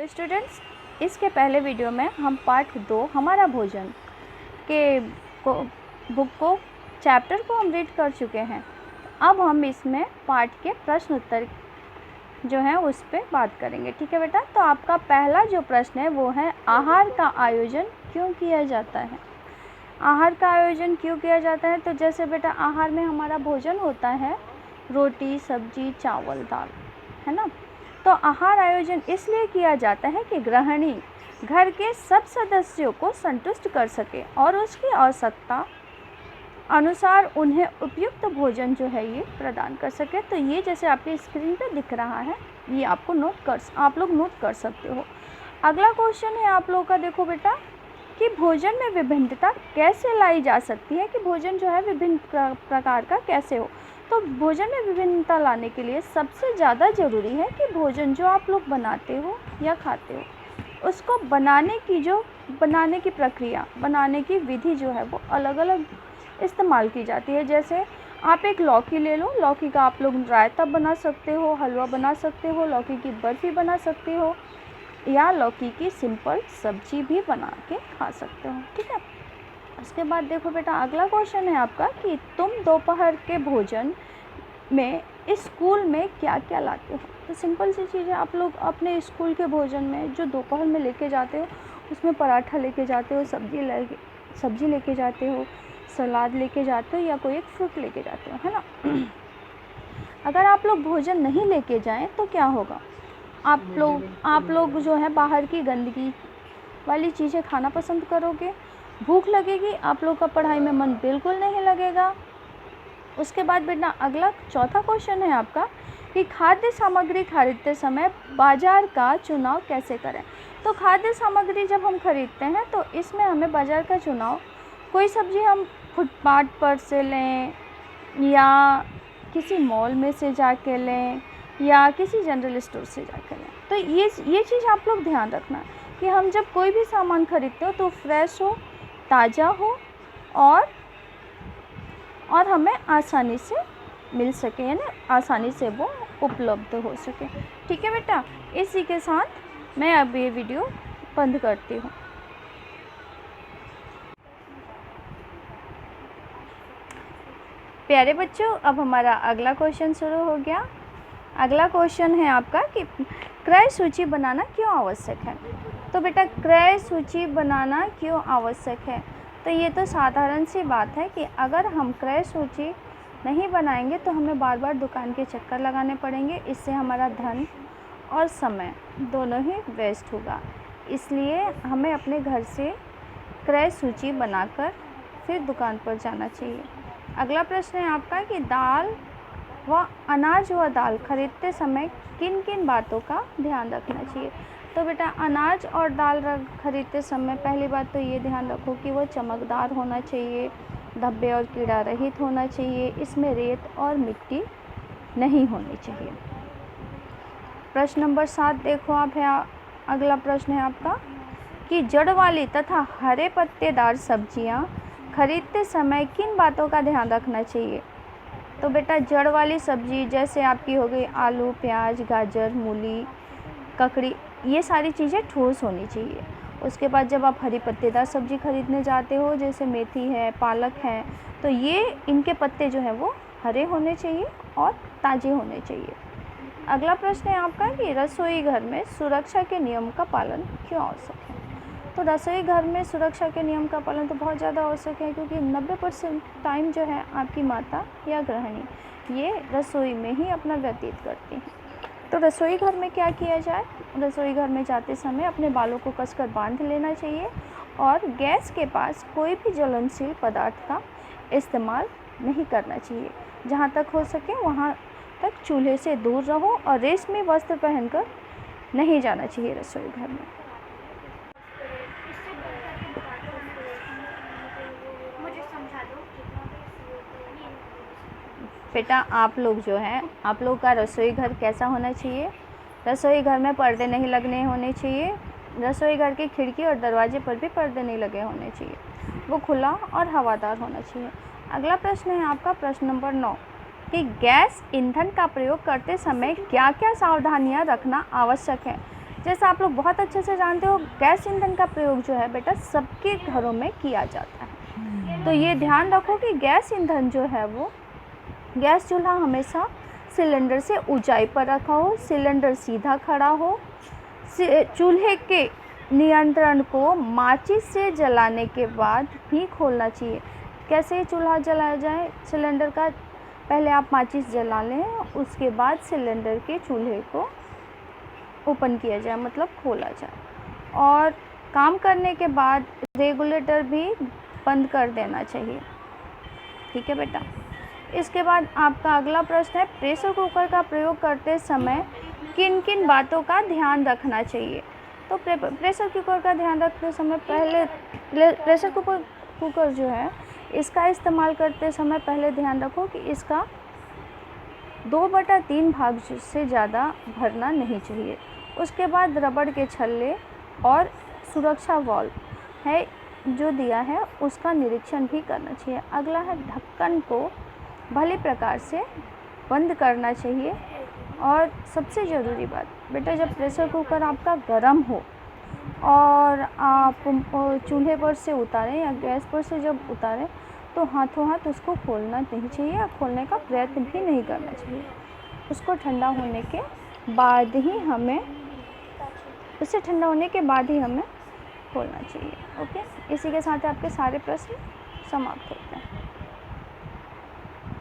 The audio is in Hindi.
तो स्टूडेंट्स, इसके पहले वीडियो में हम पार्ट 2 हमारा भोजन के बुक को चैप्टर को हम रीड कर चुके हैं। अब हम इसमें पार्ट के प्रश्न उत्तर जो है उस पर बात करेंगे। ठीक है बेटा, तो आपका पहला जो प्रश्न है वो है आहार का आयोजन क्यों किया जाता है। आहार का आयोजन क्यों किया जाता है? तो जैसे बेटा आहार में हमारा भोजन होता है रोटी, सब्जी, चावल, दाल, है ना। तो आहार आयोजन इसलिए किया जाता है कि गृहिणी घर के सब सदस्यों को संतुष्ट कर सके और उसकी आवश्यकता अनुसार उन्हें उपयुक्त भोजन जो है ये प्रदान कर सके। तो ये जैसे आपकी स्क्रीन पे दिख रहा है, ये आप लोग नोट कर सकते हो। अगला क्वेश्चन है आप लोगों का, देखो बेटा कि भोजन में विभिन्नता कैसे लाई जा सकती है, कि भोजन जो है विभिन्न प्रकार का कैसे हो। तो भोजन में विभिन्नता लाने के लिए सबसे ज़्यादा ज़रूरी है कि भोजन जो आप लोग बनाते हो या खाते हो उसको बनाने की प्रक्रिया, बनाने की विधि जो है वो अलग अलग इस्तेमाल की जाती है। जैसे आप एक लौकी ले लो, लौकी का आप लोग रायता बना सकते हो, हलवा बना सकते हो, लौकी की बर्फ़ी बना सकते हो या लौकी की सिंपल सब्जी भी बना के खा सकते हो। ठीक है, उसके बाद देखो बेटा अगला क्वेश्चन है आपका कि तुम दोपहर के भोजन में स्कूल में क्या क्या लाते हो। तो सिंपल सी चीज़ है, आप लोग अपने स्कूल के भोजन में जो दोपहर में लेके जाते हो उसमें पराठा लेके जाते हो, सब्जी लेके जाते हो, सलाद लेके जाते हो या कोई एक फ्रूट लेके जाते हो, है ना। अगर आप लोग भोजन नहीं लेके जाएं तो क्या होगा, आप लोग जो है बाहर की गंदगी वाली चीज़ें खाना पसंद करोगे, भूख लगेगी, आप लोग का पढ़ाई में मन बिल्कुल नहीं लगेगा। उसके बाद बेटा अगला चौथा क्वेश्चन है आपका कि खाद्य सामग्री खरीदते समय बाज़ार का चुनाव कैसे करें। तो खाद्य सामग्री जब हम खरीदते हैं तो इसमें हमें बाज़ार का चुनाव, कोई सब्ज़ी हम फुटपाथ पर से लें या किसी मॉल में से जाके लें या किसी जनरल स्टोर से जाके लें। तो ये चीज़ आप लोग ध्यान रखना कि हम जब कोई भी सामान खरीदते हो तो फ्रेश हो, ताज़ा हो और हमें आसानी से मिल सके, यानी आसानी से वो उपलब्ध हो सके। ठीक है बेटा, इसी के साथ मैं अब ये वीडियो बंद करती हूँ। प्यारे बच्चों, अब हमारा अगला क्वेश्चन शुरू हो गया। अगला क्वेश्चन है आपका कि क्रय सूची बनाना क्यों आवश्यक है। तो बेटा क्रय सूची बनाना क्यों आवश्यक है, तो ये तो साधारण सी बात है कि अगर हम क्रय सूची नहीं बनाएंगे तो हमें बार बार दुकान के चक्कर लगाने पड़ेंगे, इससे हमारा धन और समय दोनों ही वेस्ट होगा। इसलिए हमें अपने घर से क्रय सूची बनाकर फिर दुकान पर जाना चाहिए। अगला प्रश्न है आपका कि अनाज व दाल खरीदते समय किन किन बातों का ध्यान रखना चाहिए। तो बेटा अनाज और दाल खरीदते समय पहली बात तो ये ध्यान रखो कि वो चमकदार होना चाहिए, धब्बे और कीड़ा रहित होना चाहिए, इसमें रेत और मिट्टी नहीं होनी चाहिए। प्रश्न नंबर 7 देखो आप है, अगला प्रश्न है आपका कि जड़ वाली तथा हरे पत्तेदार सब्जियां खरीदते समय किन बातों का ध्यान रखना चाहिए। तो बेटा जड़ वाली सब्जी जैसे आपकी हो गई आलू, प्याज, गाजर, मूली, ककड़ी, ये सारी चीज़ें ठोस होनी चाहिए। उसके बाद जब आप हरी पत्तेदार सब्जी खरीदने जाते हो जैसे मेथी है, पालक है, तो ये इनके पत्ते जो है वो हरे होने चाहिए और ताज़े होने चाहिए। अगला प्रश्न है आपका कि रसोई घर में सुरक्षा के नियम का पालन क्यों आवश्यक है। तो रसोई घर में सुरक्षा के नियम का पालन तो बहुत ज़्यादा आवश्यक है, क्योंकि 90% टाइम जो है आपकी माता या गृहिणी ये रसोई में ही अपना व्यतीत करती हैं। तो रसोई घर में क्या किया जाए, रसोई घर में जाते समय अपने बालों को कसकर बांध लेना चाहिए और गैस के पास कोई भी ज्वलनशील पदार्थ का इस्तेमाल नहीं करना चाहिए। जहाँ तक हो सके वहाँ तक चूल्हे से दूर रहो और रेशमी वस्त्र पहनकर नहीं जाना चाहिए रसोई घर में। बेटा आप लोग जो हैं, आप लोग का रसोई घर कैसा होना चाहिए, रसोई घर में पर्दे नहीं लगने होने चाहिए, रसोई घर की खिड़की और दरवाजे पर भी पर्दे नहीं लगे होने चाहिए, वो खुला और हवादार होना चाहिए। अगला प्रश्न है आपका प्रश्न नंबर 9 कि गैस ईंधन का प्रयोग करते समय क्या क्या सावधानियां रखना आवश्यक है। जैसा आप लोग बहुत अच्छे से जानते हो, गैस ईंधन का प्रयोग जो है बेटा सबके घरों में किया जाता है। तो ये ध्यान रखो कि गैस ईंधन जो है वो, गैस चूल्हा हमेशा सिलेंडर से ऊंचाई पर रखा हो, सिलेंडर सीधा खड़ा हो, चूल्हे के नियंत्रण को माचिस से जलाने के बाद ही खोलना चाहिए। कैसे चूल्हा जलाया जाए सिलेंडर का, पहले आप माचिस जला लें, उसके बाद सिलेंडर के चूल्हे को ओपन किया जाए, मतलब खोला जाए। और काम करने के बाद रेगुलेटर भी बंद कर देना चाहिए। ठीक है बेटा। इसके बाद आपका अगला प्रश्न है, प्रेशर कुकर का प्रयोग करते समय किन किन बातों का ध्यान रखना चाहिए। तो प्रेशर कुकर का ध्यान रखते समय पहले, प्रेशर कुकर जो है इसका इस्तेमाल करते समय पहले ध्यान रखो कि इसका 2/3 भाग से ज़्यादा भरना नहीं चाहिए। उसके बाद रबड़ के छल्ले और सुरक्षा वाल्व है जो दिया है उसका निरीक्षण भी करना चाहिए। अगला है, ढक्कन को भली प्रकार से बंद करना चाहिए। और सबसे ज़रूरी बात बेटा, जब प्रेशर कुकर आपका गर्म हो और आप चूल्हे पर से उतारें या गैस पर से जब उतारें तो हाथों हाथ उसको खोलना नहीं चाहिए या खोलने का प्रयत्न भी नहीं करना चाहिए। उसको ठंडा होने के बाद ही हमें, उससे ठंडा होने के बाद ही हमें खोलना चाहिए। ओके, इसी के साथ आपके सारे प्रश्न समाप्त होते हैं।